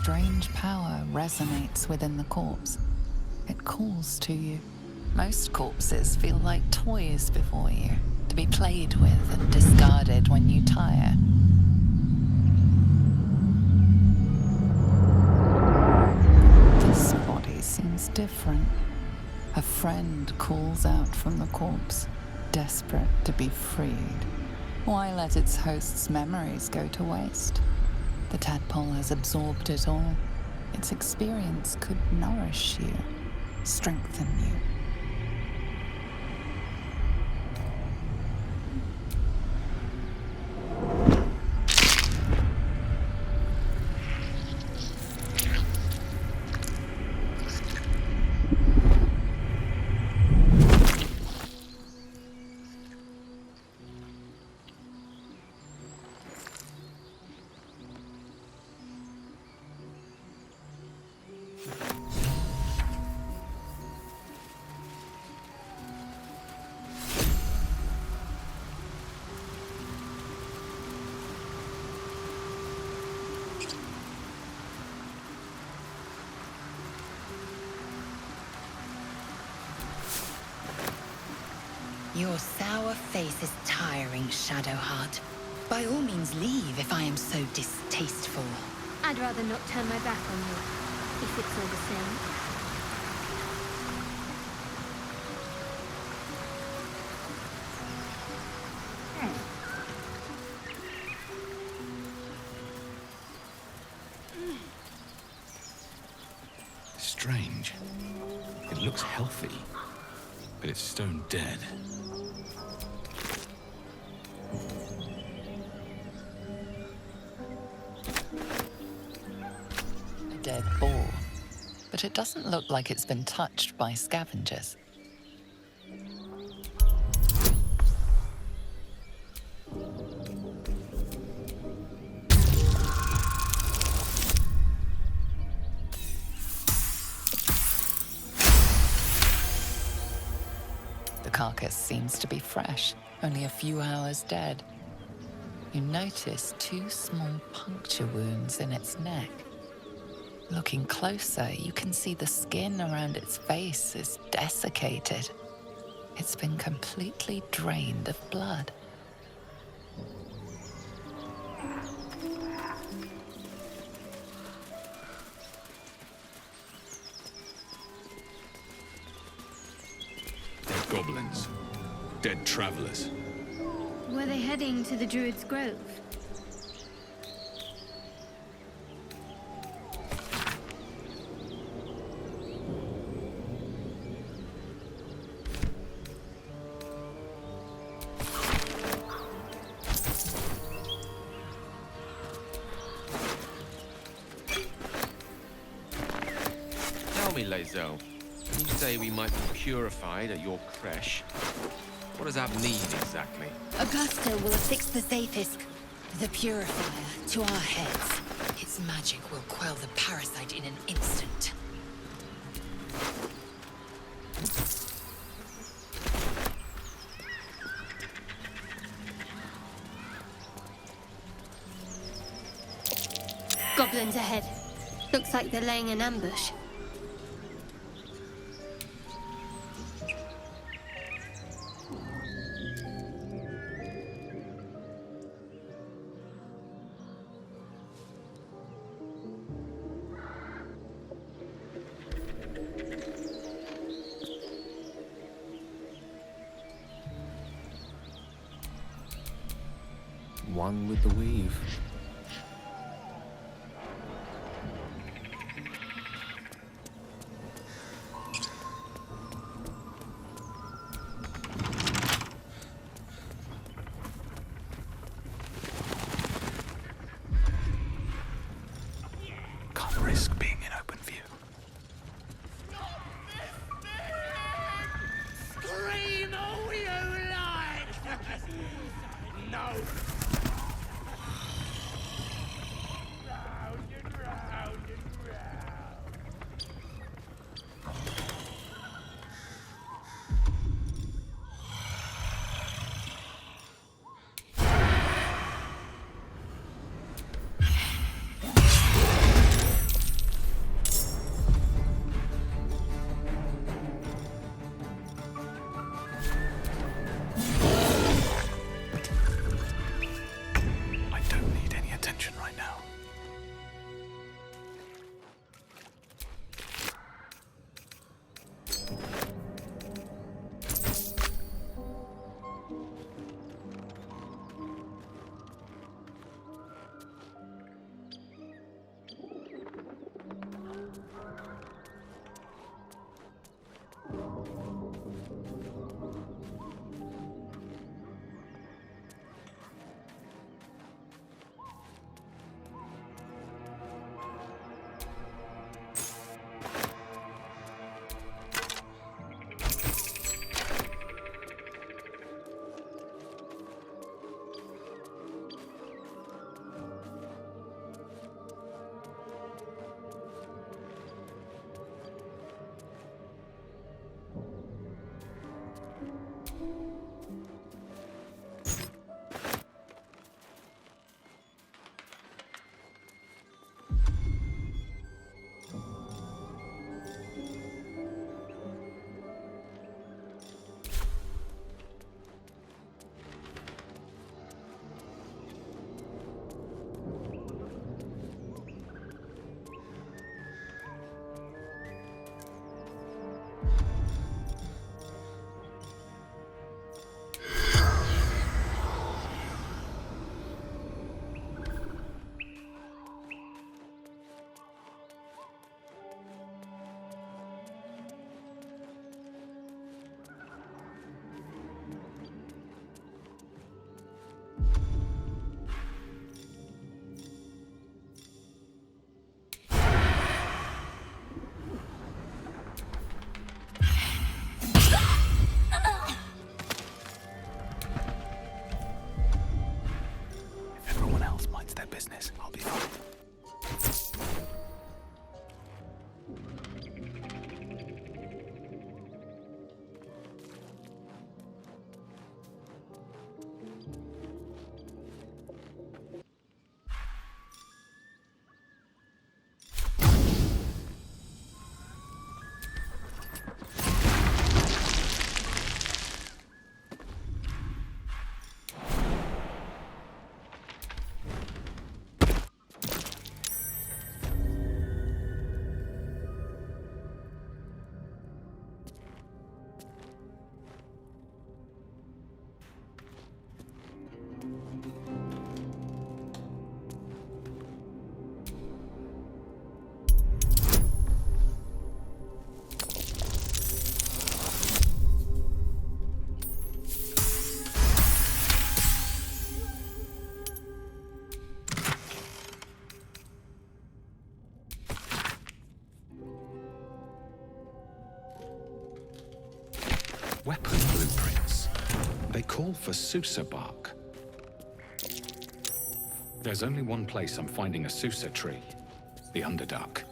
strange power resonates within the corpse. It calls to you. Most corpses feel like toys before you, to be played with and discarded when you tire. This body seems different. A friend calls out from the corpse, desperate to be freed. Why let its host's memories go to waste? The tadpole has absorbed it all. Its experience could nourish you, strengthen you. Your sour face is tiring, Shadowheart. By all means leave if I am so distasteful. I'd rather not turn my back on you, if it's all the same. Strange. It looks healthy, but it's stone dead. A dead boar, but it doesn't look like it's been touched by scavengers. The carcass seems to be fresh, only a few hours dead. You notice 2 small puncture wounds in its neck. Looking closer, you can see the skin around its face is desiccated. It's been completely drained of blood. Dead goblins. Dead travelers. Were they heading to the Druid's Grove? Tell me, Lae'zel, you say we might be purified at your creche. What does that mean exactly? Augusta will affix the Zafisk, the purifier, to our heads. Its magic will quell the parasite in an instant. Goblins ahead. Looks like they're laying an ambush. One with the weave. Can't risk being in open view. Scream all you like! No! business. I'll be fine. Weapon blueprints. They call for Susa bark. There's only one place I'm finding a Susa tree. The Underdark.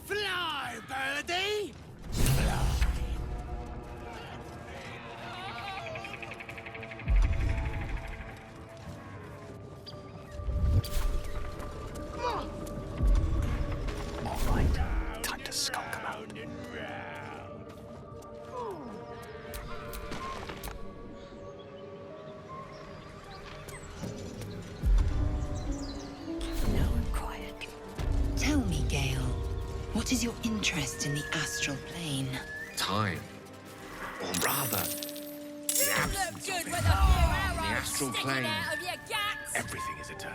Fly, birdie! All right, time to skulk about. Now I'm quiet. Tell me, Gale, what is your interest in the astral plane? Time. Or rather, the absence of it. Good with a few arrows The astral sticking plane. out of your guts. Everything is a term.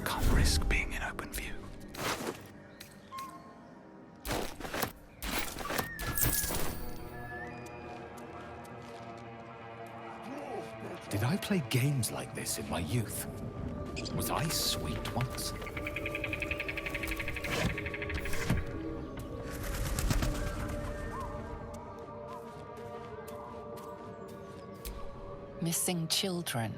Can't risk being in open view. Did I play games like this in my youth? Was I sweet once? Missing children.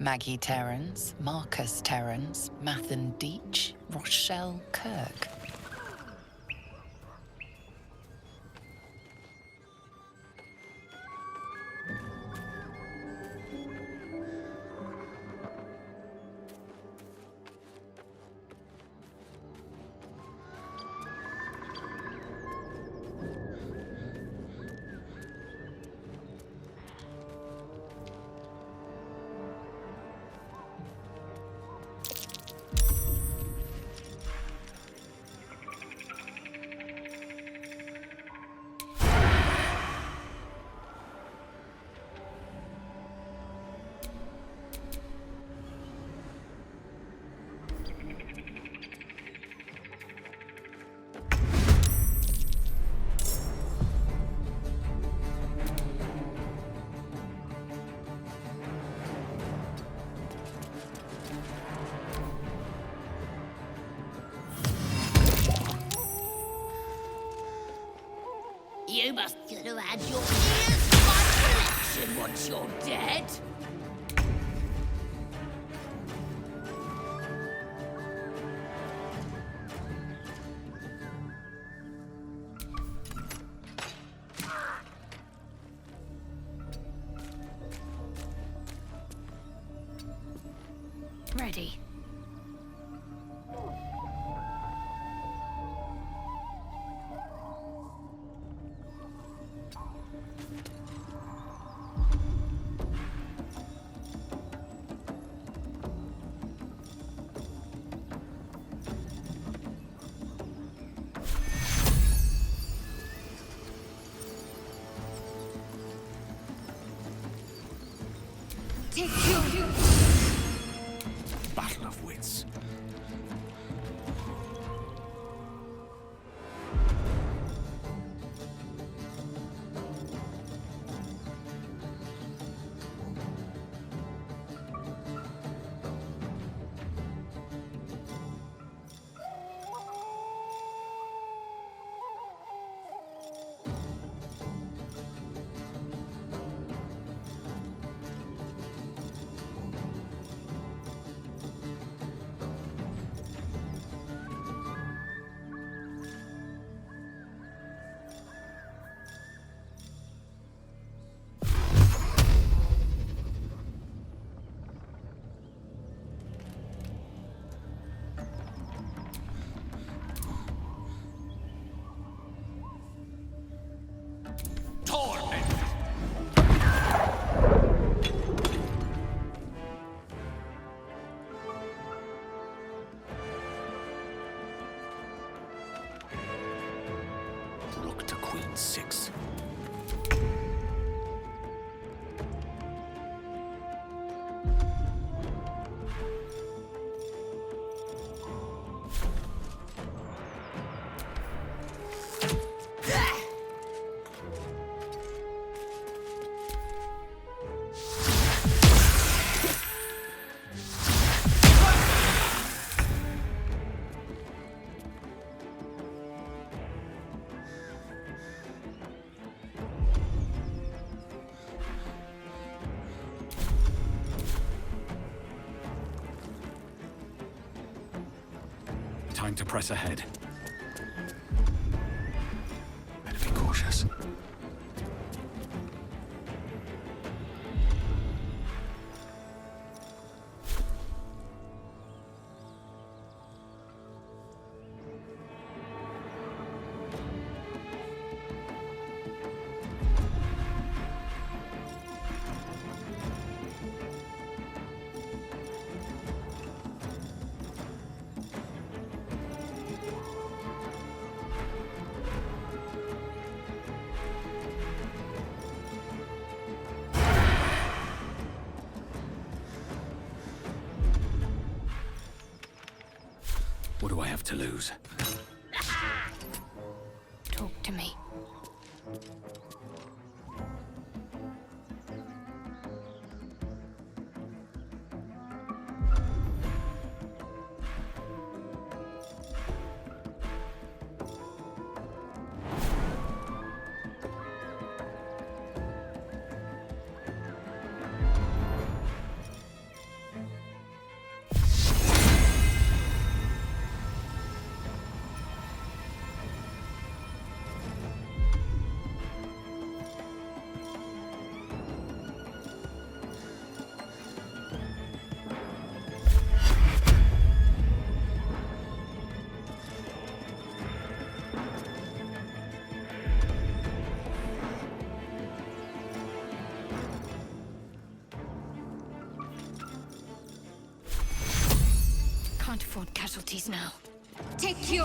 Maggie Terrans, Marcus Terrans, Mathan Deach, Rochelle Kirk. must you to add your ears to my collection once you're dead? Ready. Take you! Battle of wits. Rook to queen 6. Time to press ahead. Better be cautious. What do I have to lose? Talk to me. Can't afford casualties now. Take you!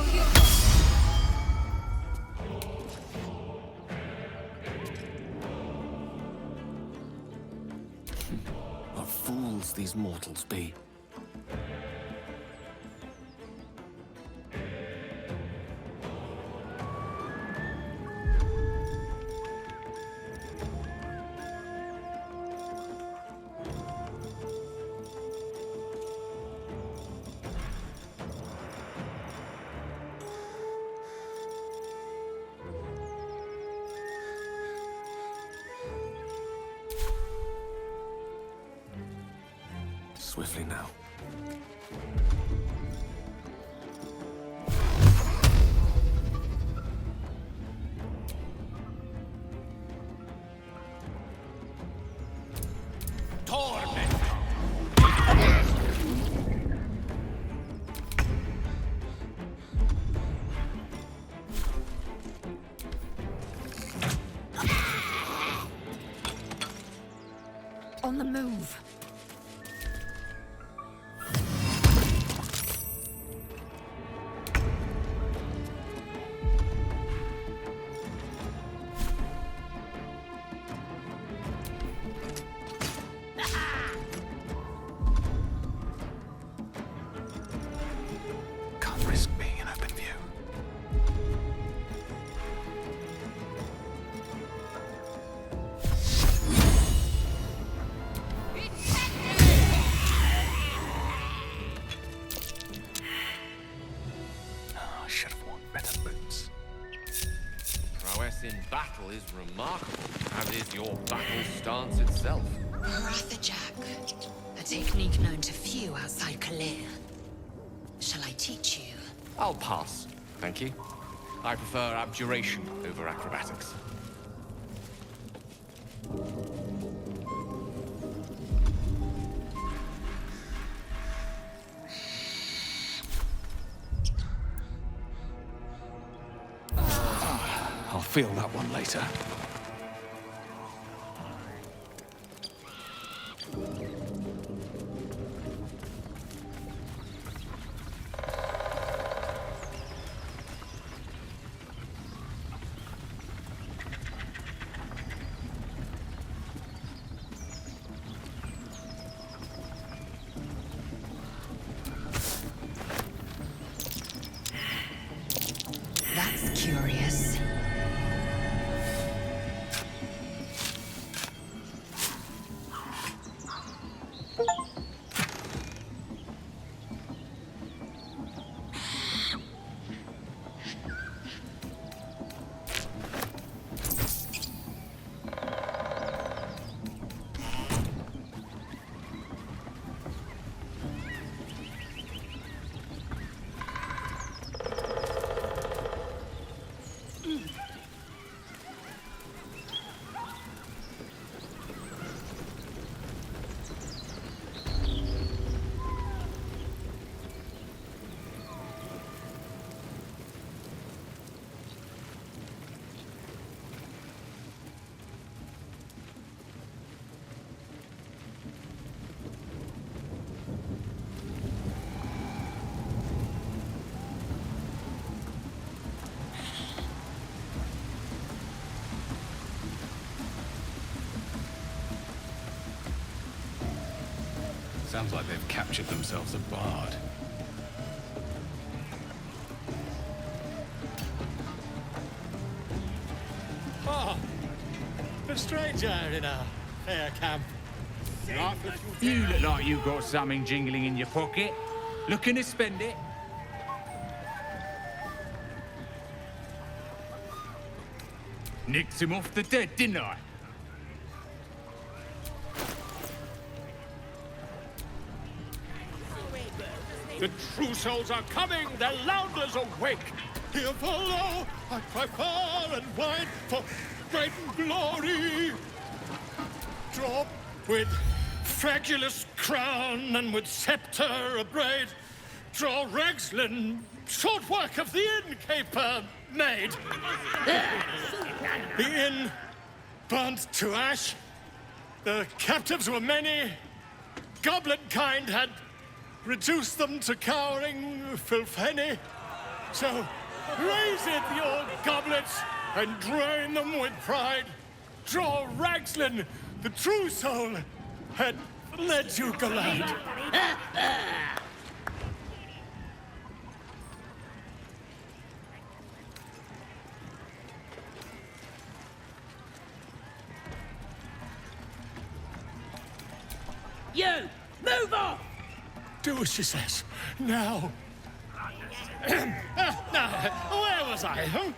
What fools these mortals be. Swiftly now. On the move. Can't risk being in open view. I should have worn better boots. Prowess in battle is remarkable, as is your battle stance itself. Jack, a technique known to few outside Kalir. Shall I teach you? I'll pass, thank you. I prefer abjuration over acrobatics. I'll feel that one later. That's curious. Sounds like they've captured themselves a bard. Oh, a stranger in a fair camp. You look like you got something jingling in your pocket. Looking to spend it? Nicked him off the dead, didn't I? The true souls are coming, the Lounders awake. Here Volo, I cry far and wide for great glory. Drop with fragulous crown and with scepter abraid. Dror Ragzlin, short work of the innkeeper made. The inn burnt to ash. The captives were many. Goblin kind had reduced them to cowering filthenny. So raise it, your goblets, and drain them with pride. Dror Ragzlin, the true soul, had led you galad. You! Move off! Do as she says. Now. Now, where was I, huh?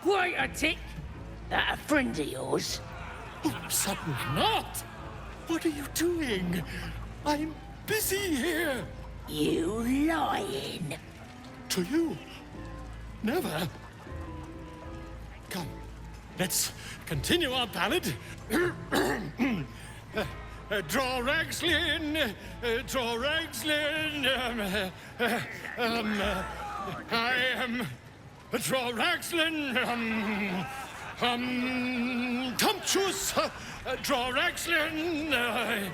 Wait a tick. That a friend of yours? Oh, certainly not. What are you doing? I'm busy here. You lying. To you? Never. Come, let's continue our ballad. Dror Ragzlin, Dror Ragzlin. I am Dror Ragzlin. Tumptuous Dror Ragzlin.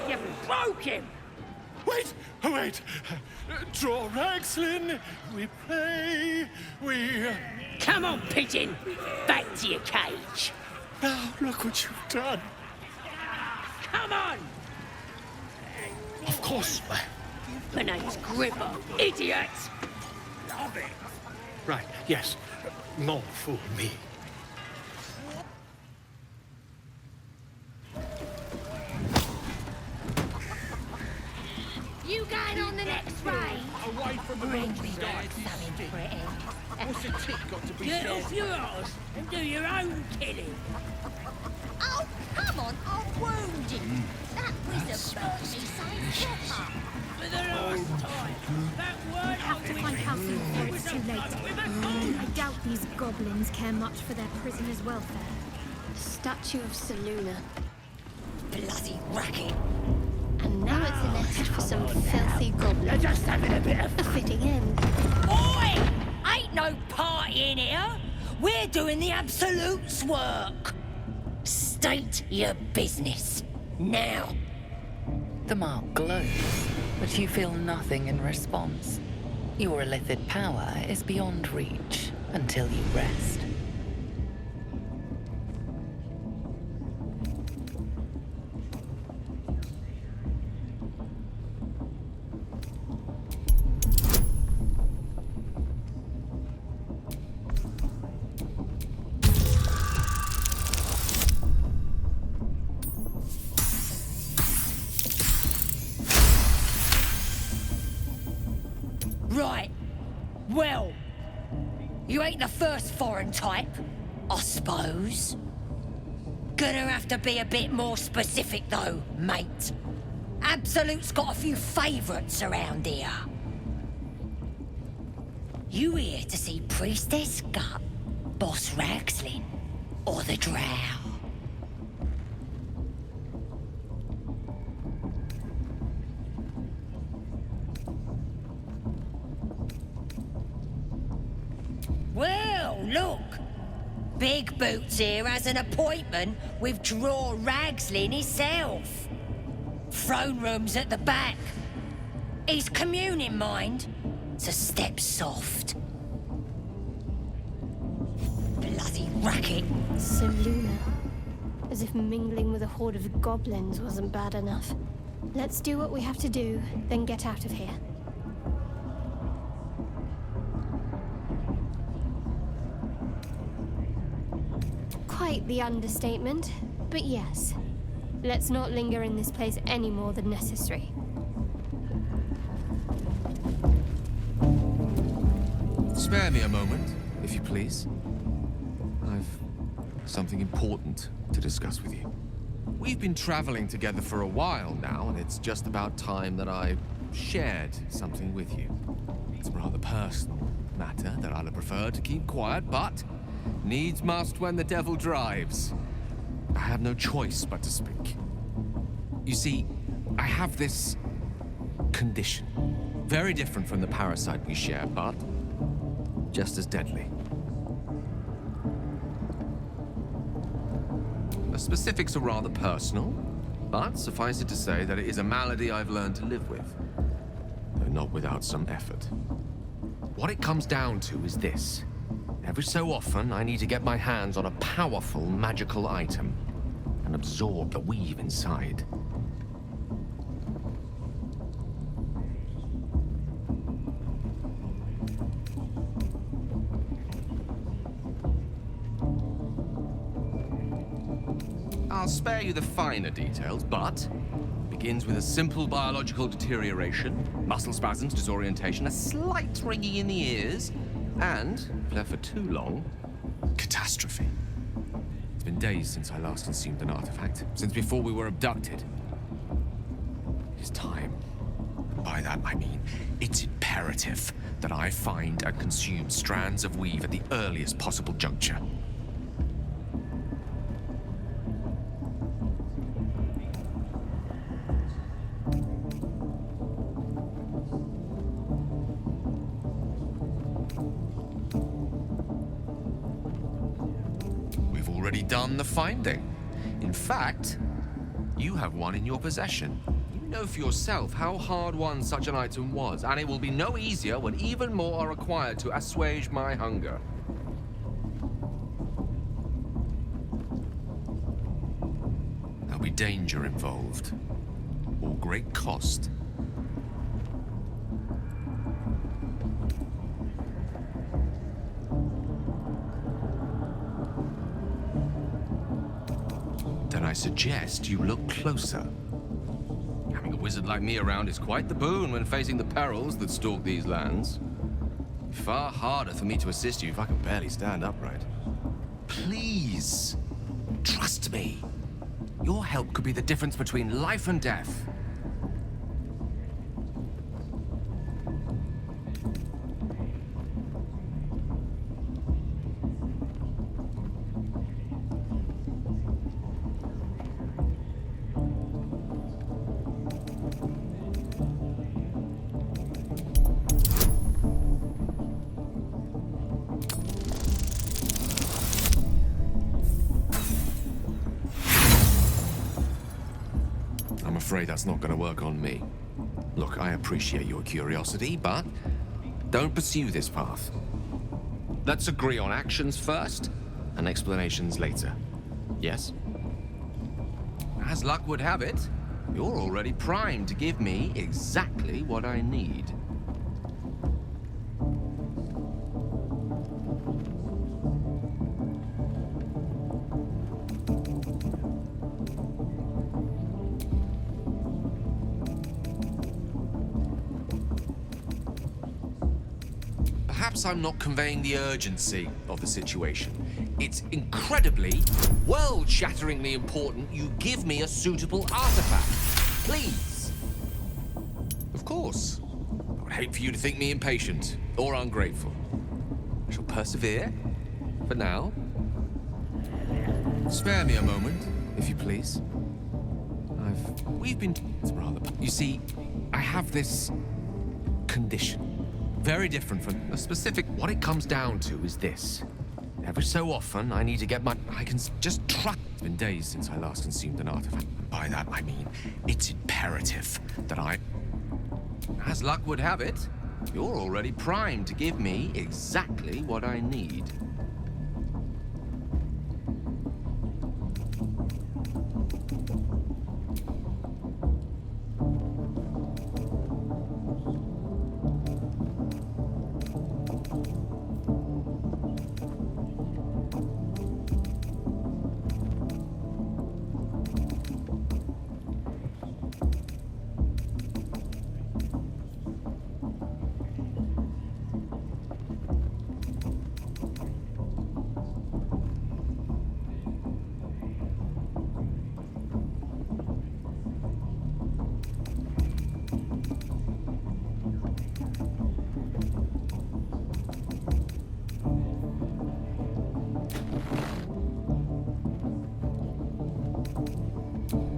You broke him. Wait. Dror Ragzlin, we pray, we... Come on, pigeon. Back to your cage. Now, look what you've done. Come on. Of course. My name's Gripper, idiot. Love it. Right, yes. More fool me. You going on the next raid? Away from the Bring me back something pretty. What's a tick got to be Get said? off your ass and do your own killing. Oh, come on, I'll wound you. That was a perfectly safe proper. For the last time. That word Have to find Halsin before it's too late. I doubt these goblins care much for their prisoners' welfare. Statue of Seluna. Bloody racket. And now it's a nest for some filthy goblin. Just having a bit of A fitting end. Oi! Ain't no party in here. We're doing the Absolute's work. State your business. Now. The mark glows, but you feel nothing in response. Your illithid power is beyond reach until you rest. Right. Well, you ain't the first foreign type, I suppose. Gonna have to be a bit more specific though, mate. Absolute's got a few favourites around here. You here to see Priestess Gut, Boss Ragzlin, or the Drow? Well, look. Big Boots here has an appointment with Dror Ragzlin himself. Throne room's at the back. He's communing, mind, so step soft. Bloody racket. Seluna. As if mingling with a horde of goblins wasn't bad enough. Let's do what we have to do, then get out of here. Quite the understatement, but yes. Let's not linger in this place any more than necessary. Spare me a moment, if you please. I've something important to discuss with you. We've been traveling together for a while now, and it's just about time that I shared something with you. It's a rather personal matter that I'd have preferred to keep quiet, but needs must when the devil drives. I have no choice but to speak. You see, I have this condition. Very different from the parasite we share, but just as deadly. The specifics are rather personal, but suffice it to say that it is a malady I've learned to live with, though not without some effort. What it comes down to is this. Every so often, I need to get my hands on a powerful magical item and absorb the weave inside. I'll spare you the finer details, but it begins with a simple biological deterioration, muscle spasms, disorientation, a slight ringing in the ears, and, if left for too long, catastrophe. It's been days since I last consumed an artifact, since before we were abducted. is time. By that I mean, it's imperative that I find and consume strands of weave at the earliest possible juncture. We've already done the finding. In fact, you have one in your possession. You know for yourself how hard-won such an item was, and it will be no easier when even more are required to assuage my hunger. There'll be danger involved, or great cost. Then I suggest you look closer. Having a wizard like me around is quite the boon when facing the perils that stalk these lands. Far harder for me to assist you if I can barely stand upright. Please, trust me. Your help could be the difference between life and death. I'm afraid that's not going to work on me. Look, I appreciate your curiosity, but don't pursue this path. Let's agree on actions first, and explanations later. Yes? As luck would have it, you're already primed to give me exactly what I need. Perhaps I'm not conveying the urgency of the situation. It's incredibly, world-shatteringly important you give me a suitable artifact. Please. Of course. I would hate for you to think me impatient or ungrateful. I shall persevere. For now. Spare me a moment, if you please. We've been rather... You see, I have this condition. Very different from a specific... What it comes down to is this. Every so often, I need to get my... I can just trust... It's been days since I last consumed an artifact. By that, I mean, it's imperative that I... As luck would have it, you're already primed to give me exactly what I need.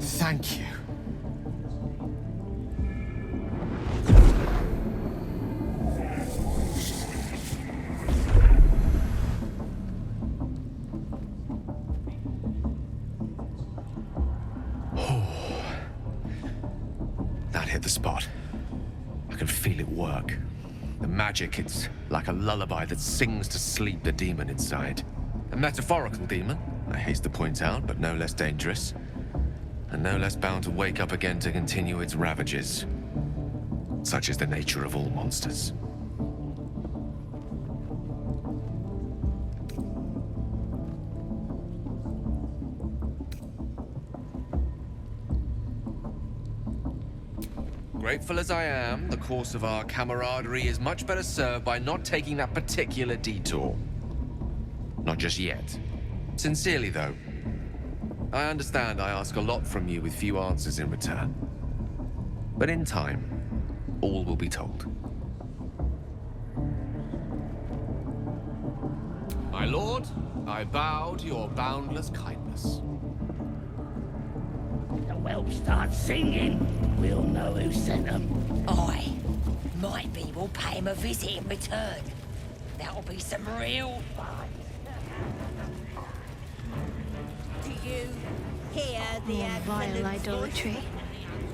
Thank you. That hit the spot. I can feel it work. The magic, it's like a lullaby that sings to sleep the demon inside. A metaphorical demon, I haste to point out, but no less dangerous. And no less bound to wake up again to continue its ravages. Such is the nature of all monsters. Grateful as I am, the course of our camaraderie is much better served by not taking that particular detour. Not just yet. Sincerely, though. I understand I ask a lot from you with few answers in return. But in time, all will be told. My lord, I bow to your boundless kindness. The whelps start singing. We'll know who sent them. Aye. Might be we'll pay him a visit in return. That'll be some real fun. Do you hear the More vile absolute idolatry. voice?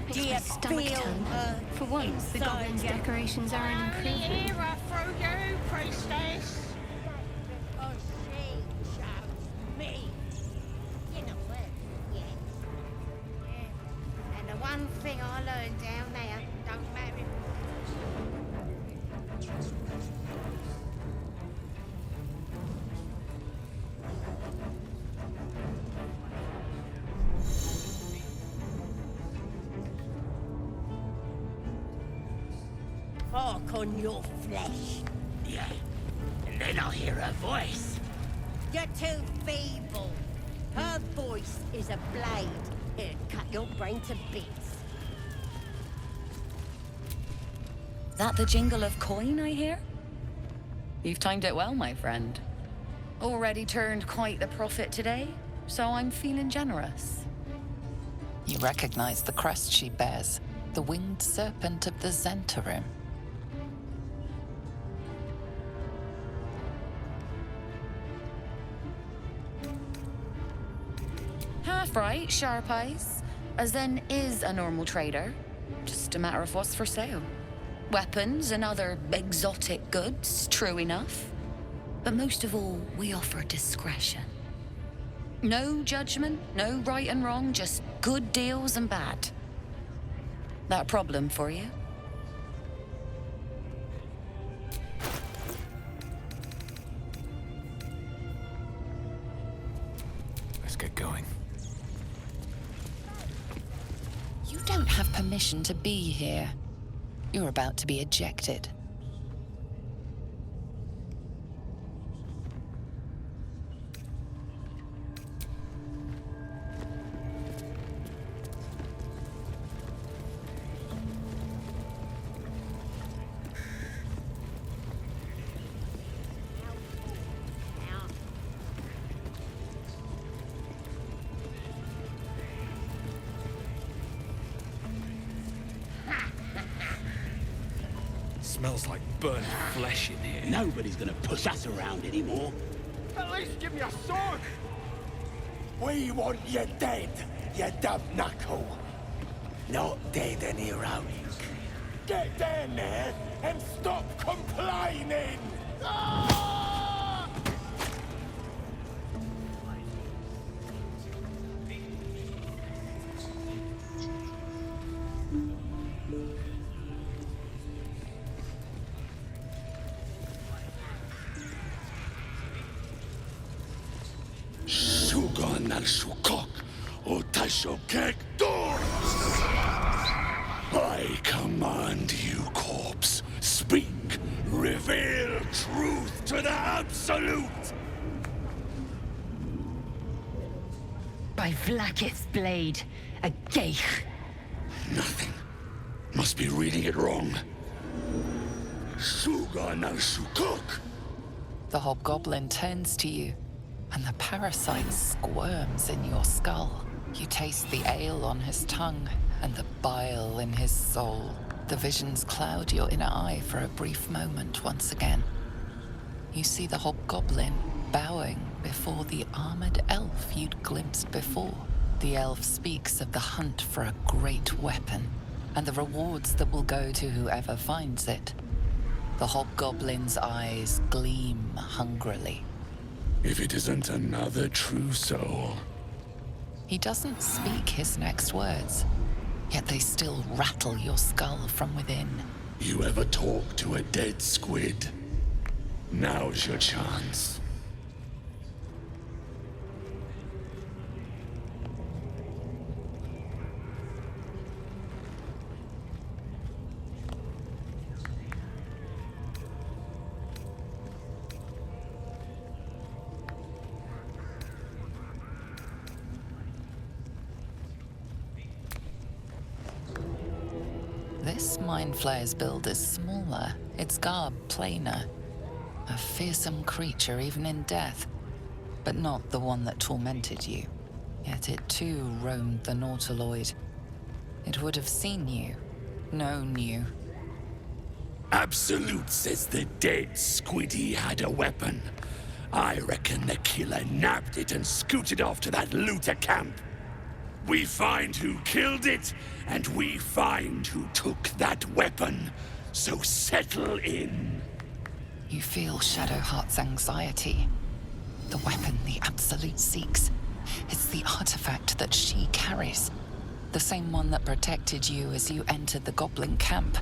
Makes Do my you stomach feel turn. her For once, the inside goblins' you? decorations are an improvement. Hear her through you, priestess. Oh, she chose me. You know what? Yeah. Yeah. And the one thing I learned down there, don't matter. Hark on your flesh. Yeah. And then I'll hear her voice. You're too feeble. Her voice is a blade. It'd cut your brain to bits. That the jingle of coin I hear? You've timed it well, my friend. Already turned quite the profit today, so I'm feeling generous. You recognize the crest she bears, the winged serpent of the Zentarim. Half right, sharp eyes. Zen is a normal trader. Just a matter of what's for sale. Weapons and other exotic goods, true enough. But most of all, we offer discretion. No judgment, no right and wrong, just good deals and bad. That a problem for you? Let's get going. You don't have permission to be here. You're about to be ejected. Smells like burnt flesh in here. Nobody's gonna push us around anymore. At least give me a sword! We want you dead, you dumb knuckle. Not dead and heroic. Get down there and stop complaining! Ah! Sugan al Sukok, Otashokek Dor! I command you, corpse. Speak. Reveal truth to the Absolute! By Vlaakith's blade, a geich. Nothing. Must be reading it wrong. Sugan al Sukok! The hobgoblin turns to you, and the parasite squirms in your skull. You taste the ale on his tongue, and the bile in his soul. The visions cloud your inner eye for a brief moment once again. You see the hobgoblin bowing before the armored elf you'd glimpsed before. The elf speaks of the hunt for a great weapon, and the rewards that will go to whoever finds it. The hobgoblin's eyes gleam hungrily. If it isn't another true soul. He doesn't speak his next words, yet they still rattle your skull from within. You ever talk to a dead squid? Now's your chance. This Mind Flayer's build is smaller, its garb plainer. A fearsome creature even in death, but not the one that tormented you. Yet it too roamed the Nautiloid. It would have seen you, known you. Absolute says the dead Squiddy had a weapon. I reckon the killer nabbed it and scooted off to that looter camp. We find who killed it, and we find who took that weapon. So settle in. You feel Shadowheart's anxiety. The weapon the Absolute seeks. It's the artifact that she carries. The same one that protected you as you entered the Goblin Camp.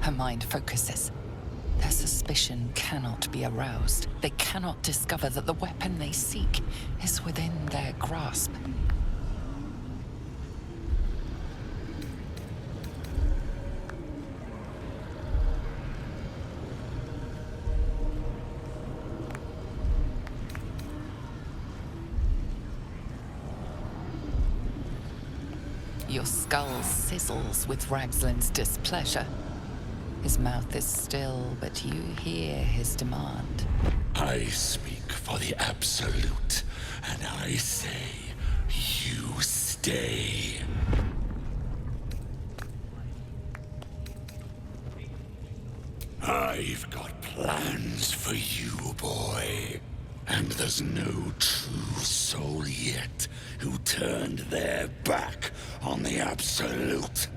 Her mind focuses. Their suspicion cannot be aroused. They cannot discover that the weapon they seek is within their grasp. Your skull sizzles with Ragzlin's displeasure. His mouth is still, but you hear his demand. I speak for the Absolute, and I say, you stay. I've got plans for you, boy. And there's no true soul yet who turned their back on the Absolute.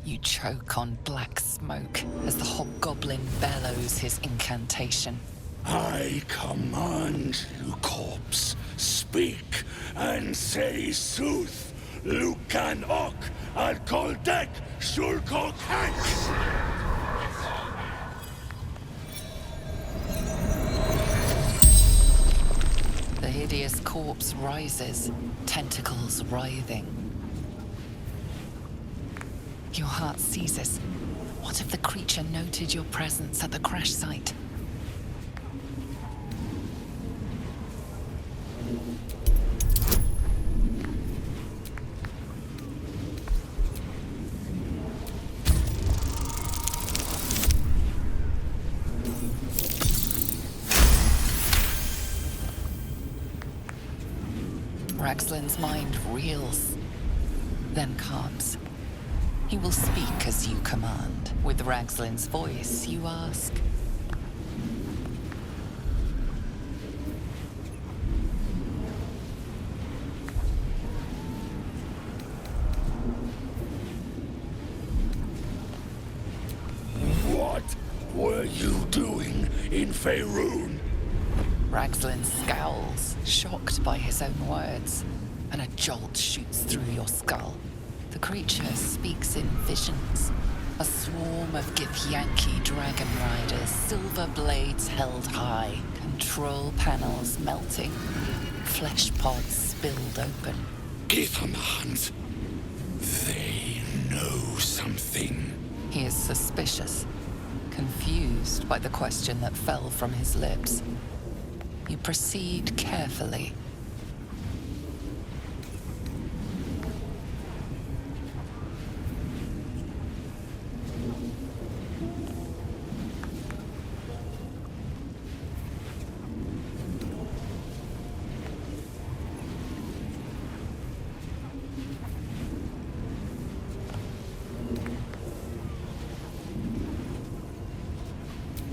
You choke on black smoke as the hobgoblin bellows his incantation. I command you, corpse, speak and say sooth. Lucan ok al koldek shulkol kank. The hideous corpse rises, tentacles writhing. Your heart seizes. What if the creature noted your presence at the crash site? Ragzlin's mind reels, then calms. He will speak as you command. With Ragzlin's voice, you ask. What were you doing in Faerun? Ragzlin scowls, shocked by his own words, and a jolt shoots through your skull. The creature speaks in visions. A swarm of Githyanki dragon riders, silver blades held high, control panels melting, flesh pods spilled open. Githyanki. They know something. He is suspicious, confused by the question that fell from his lips. You proceed carefully.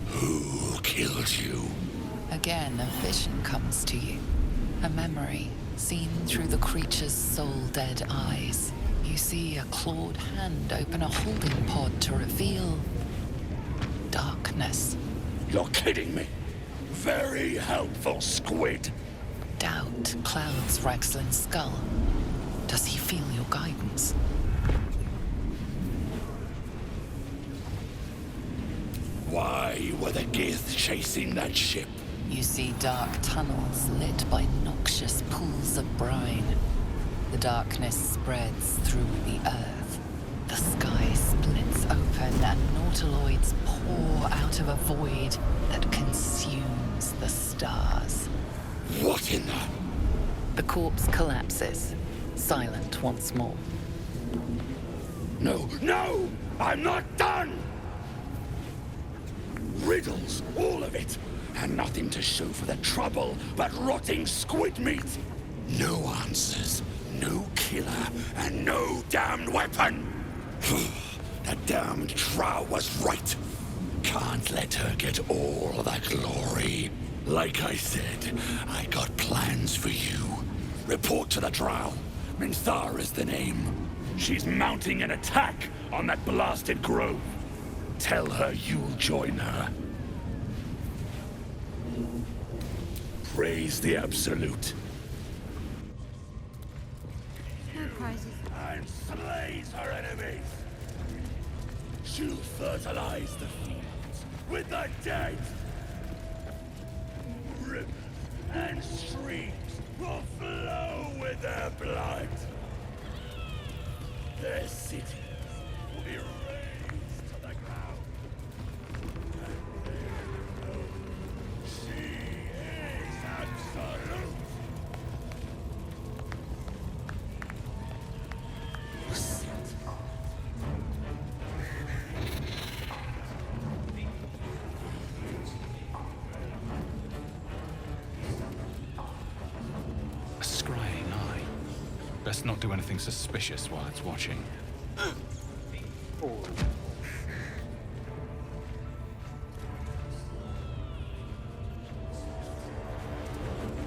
Who killed you? Again, a vision comes to you. A memory, seen through the creature's soul-dead eyes. You see a clawed hand open a holding pod to reveal darkness. You're kidding me. Very helpful, Squid. Doubt clouds Ragzlin's skull. Does he feel your guidance? Why were the Gith chasing that ship? You see dark tunnels lit by noxious pools of brine. The darkness spreads through the earth. The sky splits open and nautiloids pour out of a void that consumes the stars. What in the... The corpse collapses. silent once more. No, no! I'm not done! Riddles, all of it, and nothing to show for the trouble but rotting squid meat. No answers, no killer, and no damned weapon. The damned Drow was right. Can't let her get all the glory. Like I said, I got plans for you. Report to the Drow. Minthara's the name. She's mounting an attack on that blasted grove. Tell her you'll join her. Praise the Absolute. No prizes. And slays her enemies. She'll fertilize the fields with the dead. Rivers and streams will flow with their blood. Their cities will be razed to the ground. And they know she is absolute. A scrying eye. Best not do anything suspicious while it's watching.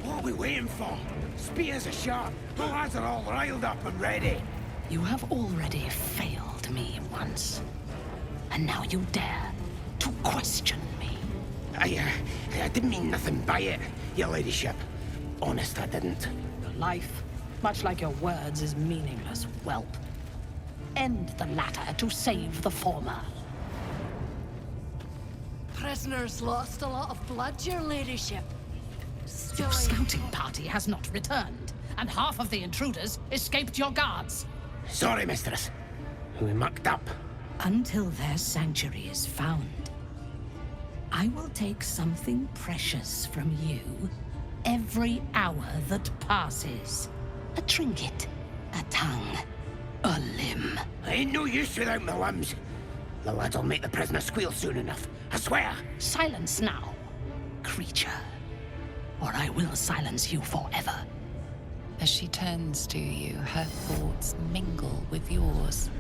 What are we waiting for? Spears are sharp. The lads are all riled up and ready. You have already failed me once. And now you dare to question me. I didn't mean nothing by it, your ladyship. Honest, I didn't. Your life, much like your words, is meaningless, whelp. End the latter to save the former. Prisoners lost a lot of blood, your ladyship. Your scouting party has not returned, and half of the intruders escaped your guards. Sorry, mistress. We mucked up. Until their sanctuary is found, I will take something precious from you every hour that passes. A trinket, a tongue, a limb. I ain't no use without my limbs. The lads will make the prisoner squeal soon enough, I swear. Silence now, creature, or I will silence you forever. As she turns to you, her thoughts mingle with yours.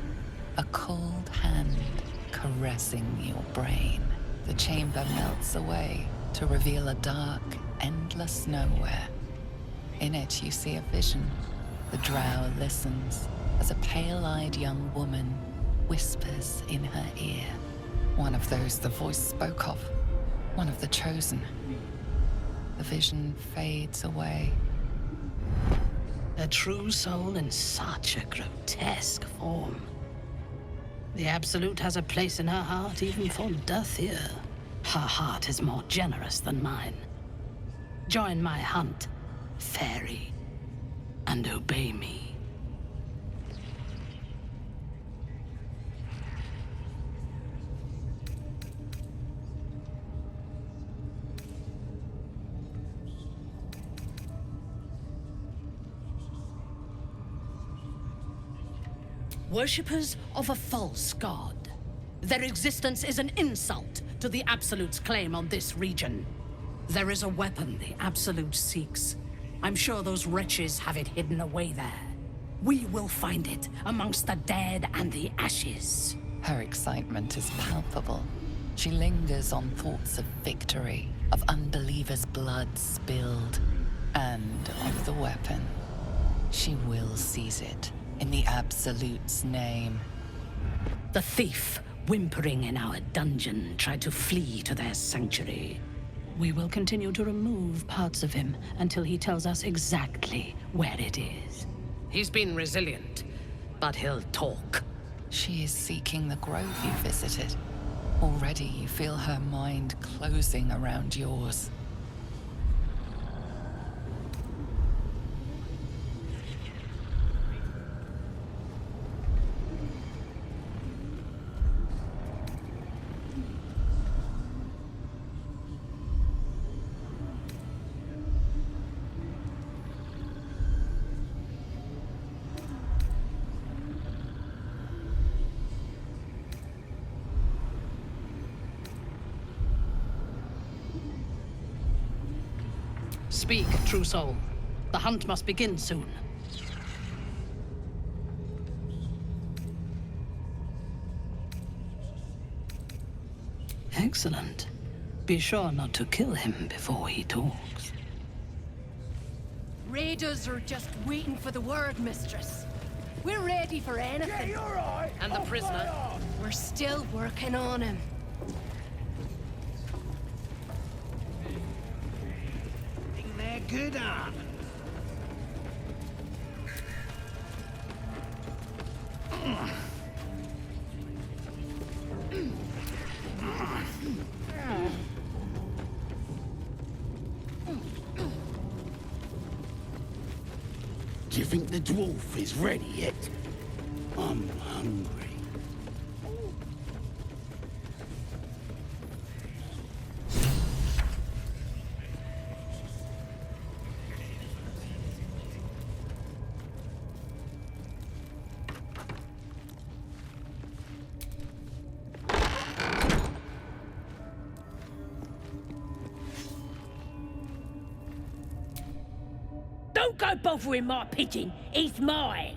A cold hand caressing your brain. The chamber melts away to reveal a dark, endless nowhere. In it, you see a vision. The drow listens as a pale-eyed young woman whispers in her ear. One of those the voice spoke of. One of the chosen. The vision fades away. A true soul in such a grotesque form. The Absolute has a place in her heart even for Dathir. Her heart is more generous than mine. Join my hunt, fairy, and obey me. Worshippers of a false god. Their existence is an insult to the Absolute's claim on this region. There is a weapon the Absolute seeks. I'm sure those wretches have it hidden away there. We will find it amongst the dead and the ashes. Her excitement is palpable. She lingers on thoughts of victory, of unbelievers' blood spilled, and of the weapon. She will seize it. In the Absolute's name. The thief, whimpering in our dungeon, tried to flee to their sanctuary. We will continue to remove parts of him until he tells us exactly where it is. He's been resilient, but he'll talk. She is seeking the grove you visited. Already you feel her mind closing around yours. Speak, true soul. The hunt must begin soon. Excellent. Be sure not to kill him before he talks. Raiders are just waiting for the word, mistress. We're ready for anything. Yeah, you're right. And the prisoner? We're still working on him. Think they're good, huh? Do you think the dwarf is ready yet? I'm hungry. Don't go bothering my pigeon. He's mine.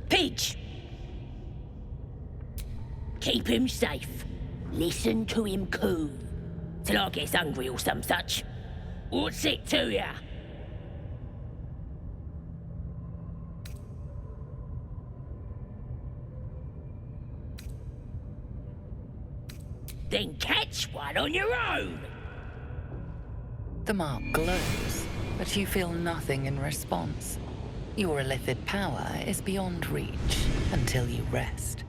Pidge. Keep him safe. Listen to him coo. Till I gets hungry or some such. What's it to ya? Then catch one on your own. The mark glows, but you feel nothing in response. Your illithid power is beyond reach until you rest.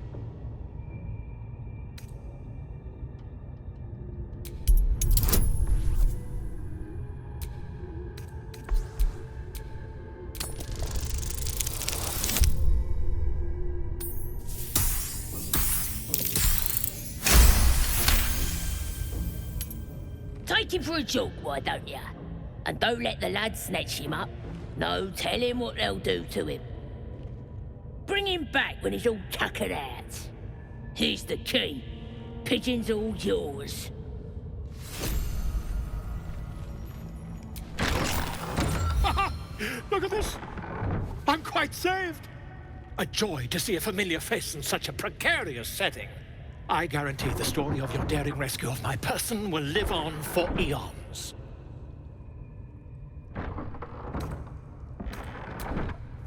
Take him for a jog, why don't ya? And don't let the lads snatch him up. No, tell him what they'll do to him. Bring him back when he's all tuckered out. Here's the key. Pigeon's all yours. Look at this! I'm quite saved! A joy to see a familiar face in such a precarious setting. I guarantee the story of your daring rescue of my person will live on for eons.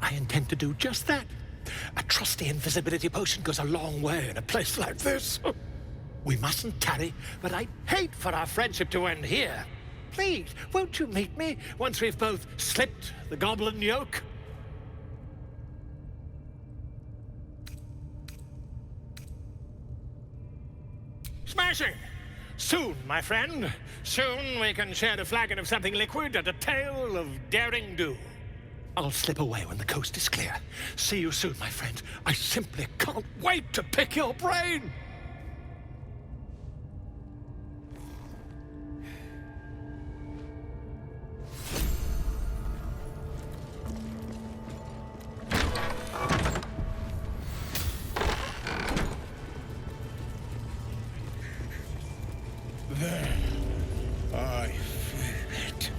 I intend to do just that. A trusty invisibility potion goes a long way in a place like this. We mustn't tarry, but I'd hate for our friendship to end here. Please, won't you meet me once we've both slipped the goblin yoke? Smashing! Soon, my friend. Soon we can share a flagon of something liquid and a tale of daring do. I'll slip away when the coast is clear. See you soon, my friend. I simply can't wait to pick your brain! There. I feel it.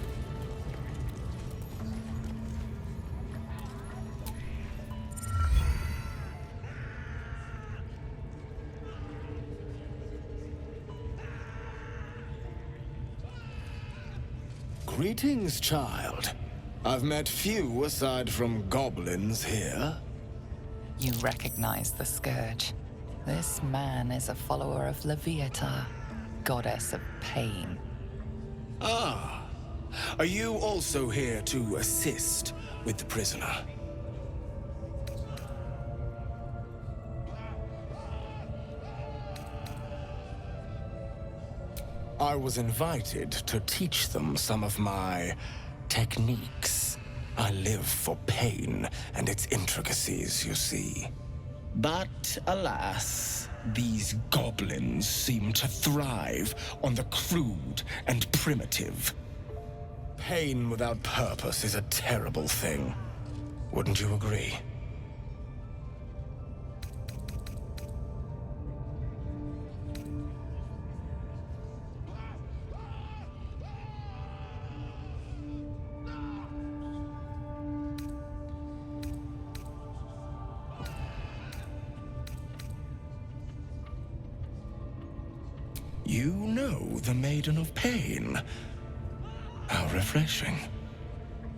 Greetings, child. I've met few aside from goblins here. You recognize the scourge. This man is a follower of Leviatha, goddess of pain. Ah. Are you also here to assist with the prisoner? I was invited to teach them some of my techniques. I live for pain and its intricacies, you see. But alas, these goblins seem to thrive on the crude and primitive. Pain without purpose is a terrible thing. Wouldn't you agree? You know the Maiden of Pain. How refreshing.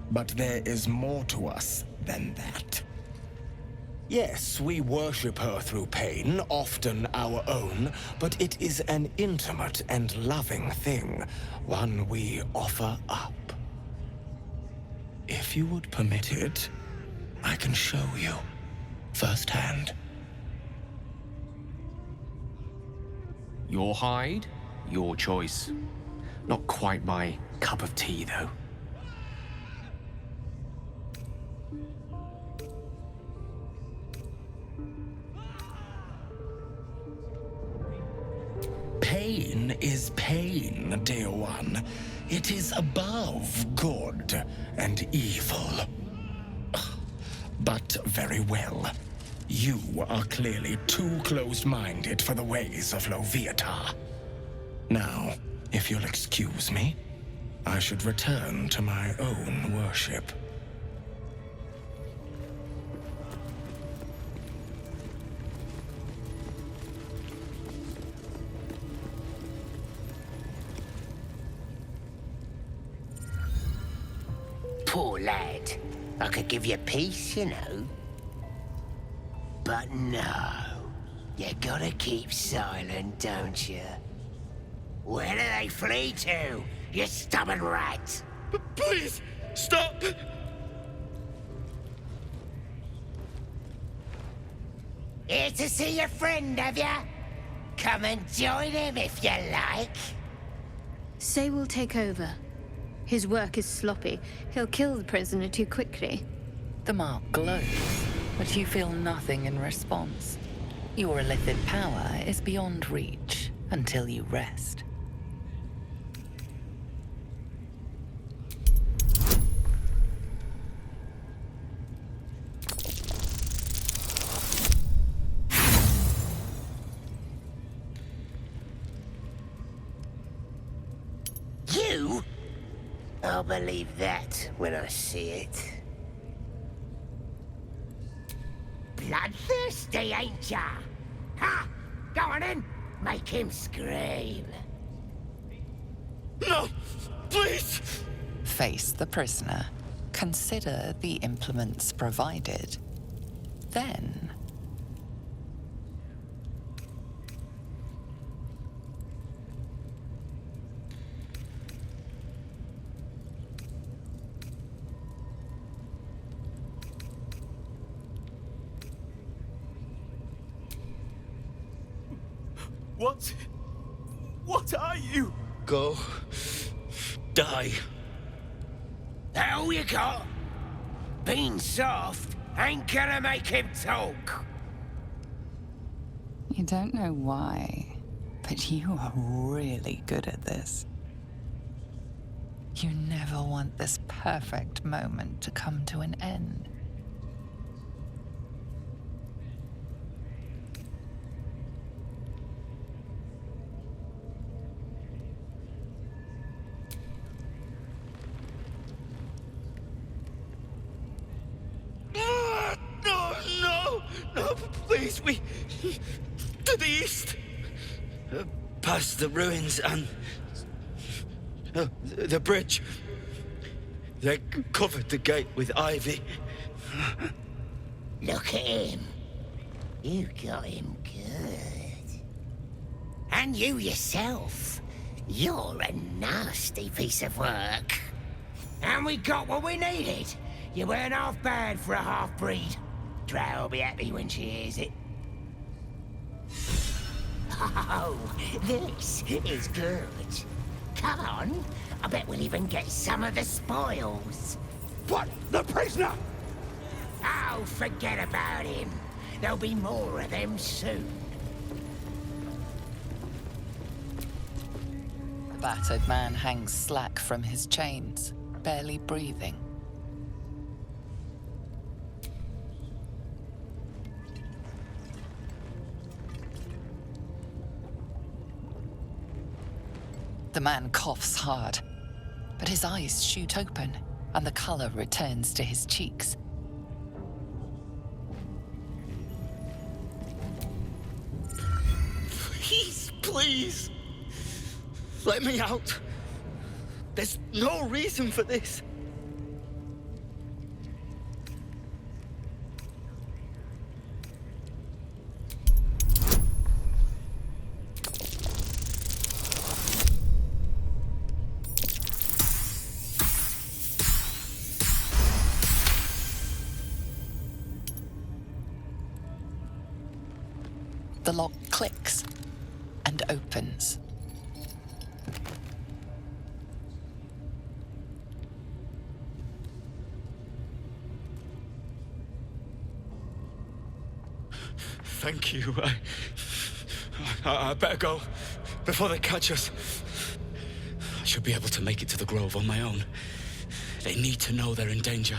But there is more to us than that. Yes, we worship her through pain, often our own, but it is an intimate and loving thing, one we offer up. If you would permit it, I can show you firsthand. Your hide, your choice. Not quite my cup of tea, though. Pain is pain, dear one. It is above good and evil. But very well. You are clearly too closed-minded for the ways of Loviatar. Now, if you'll excuse me, I should return to my own worship. Poor lad. I could give you peace, you know. But no. You gotta keep silent, don't you? Where do they flee to, you stubborn rat? Please, stop! Here to see your friend, have ya? Come and join him if you like. Say we'll take over. His work is sloppy. He'll kill the prisoner too quickly. The mark glows, but you feel nothing in response. Your illithid power is beyond reach until you rest. You? I'll believe that when I see it. Bloodthirsty, ain't ya? Ha! Go on in! Make him scream. No! Please! Face the prisoner. Consider the implements provided. Then... What are you? Go. Die. That all you got? Being soft ain't gonna make him talk. You don't know why, but you are really good at this. You never want this perfect moment to come to an end. No, please, we... to the east. Past the ruins and... the bridge. They covered the gate with ivy. Look at him. You got him good. And you yourself. You're a nasty piece of work. And we got what we needed. You weren't half bad for a half-breed. Drow will be happy when she hears it. Oh, this is good. Come on. I bet we'll even get some of the spoils. What? The prisoner? Oh, forget about him. There'll be more of them soon. The battered man hangs slack from his chains, barely breathing. The man coughs hard, but his eyes shoot open, and the color returns to his cheeks. Please. Let me out. There's no reason for this. The lock clicks and opens. Thank you. I better go before they catch us. I should be able to make it to the Grove on my own. They need to know they're in danger.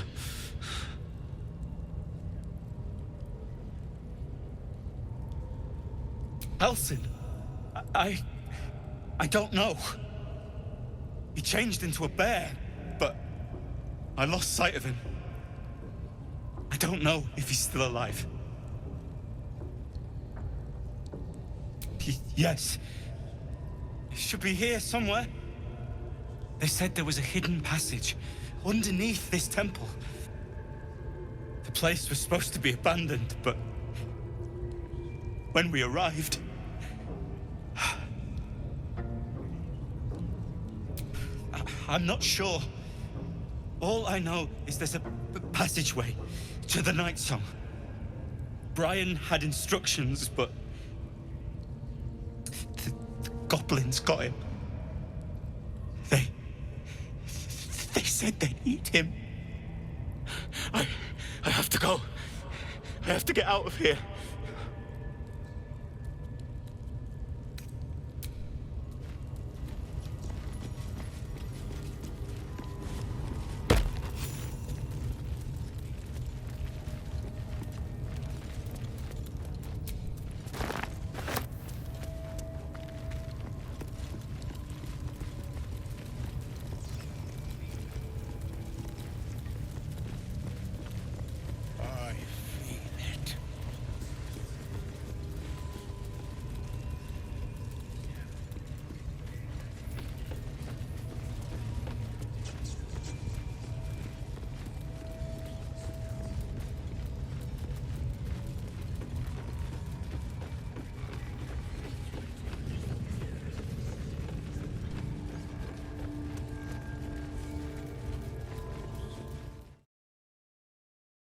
Halsin? I don't know. He changed into a bear, but I lost sight of him. I don't know if he's still alive. Yes. He should be here somewhere. They said there was a hidden passage underneath this temple. The place was supposed to be abandoned, but when we arrived, I'm not sure. All I know is there's a passageway to the Night Song. Brian had instructions, but the goblins got him. They said they'd eat him. I have to go. I have to get out of here.